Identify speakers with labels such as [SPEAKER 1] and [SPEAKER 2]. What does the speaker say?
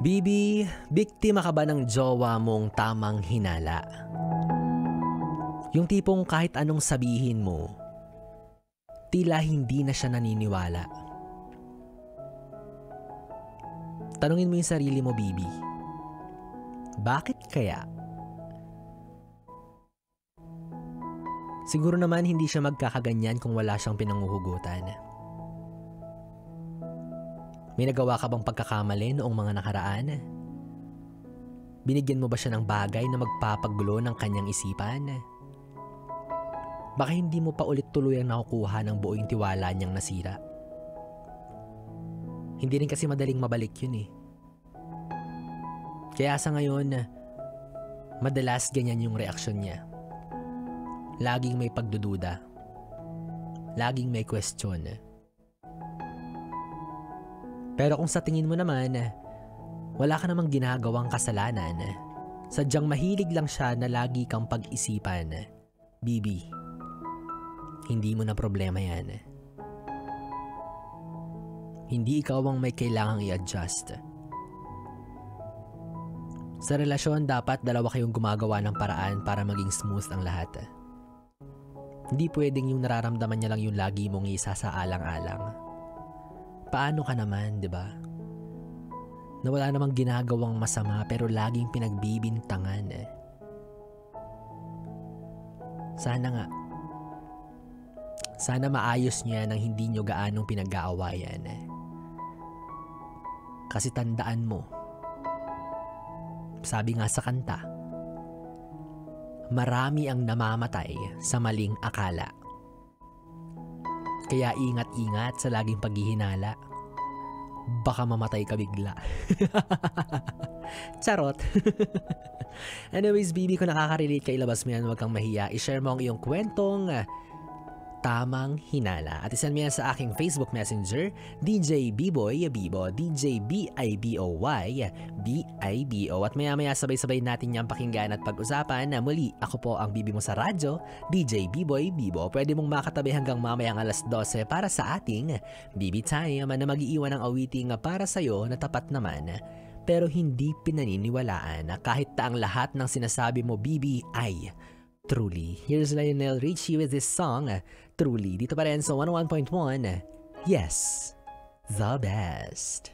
[SPEAKER 1] Bibi, biktima ka ba ng jowa mong tamang hinala? Yung tipong kahit anong sabihin mo, tila hindi na siya naniniwala. Tanungin mo yung sarili mo, Bibi. Bakit kaya? Siguro naman hindi siya magkakaganyan kung wala siyang pinanguhugutan. May nagawa ka bang pagkakamali noong mga nakaraan? Binigyan mo ba siya ng bagay na magpapagulo ng kanyang isipan? Baka hindi mo pa ulit tuluyang nakukuha ng buong tiwala niyang nasira. Hindi rin kasi madaling mabalik yun eh. Kaya sa ngayon, madalas ganyan yung reaksyon niya. Laging may pagdududa. Laging may question. Pero kung sa tingin mo naman, wala ka namang ginagawang kasalanan, sadyang mahilig lang siya na lagi kang pag-isipan, Bibi, hindi mo na problema yan. Hindi ikaw ang may kailangang i-adjust. Sa relasyon, dapat dalawa kayong gumagawa ng paraan para maging smooth ang lahat. Hindi pwedeng yung nararamdaman niya lang yung lagi mong isa sa alang-alang. Paano ka naman, di ba? Na wala namang ginagawang masama pero laging pinagbibintangan. Sana maayos niya nang hindi niyo gaanong pinag-aawayan. Kasi tandaan mo, sabi nga sa kanta, marami ang namamatay sa maling akala. Kaya ingat-ingat sa laging paghihinala. Baka mamatay ka bigla. Charot. Anyways, Bibi, kung nakaka-relate ka, ilabas mo yan, huwag kang mahiya. I-share mo ang iyong kwentong tamang hinala. At isend mo yan sa aking Facebook Messenger, DJ Biboy Bibo, DJ BIBOY BIBO. At maya-maya sabay-sabay natin niyang pakinggan at pag-usapan na muli, ako po ang Bibi mo sa radyo, DJ Biboy Bibo. Pwede mong makatabi hanggang mamayang alas 12 para sa ating Bibi Time na mag-iiwan ng awiting para sa'yo na tapat naman pero hindi pinaniniwalaan na kahit ang lahat ng sinasabi mo, Bibi, ay truly. Here's Lionel Richie with this song, Truly. Dito pa rin sa 101.1, yes, the best.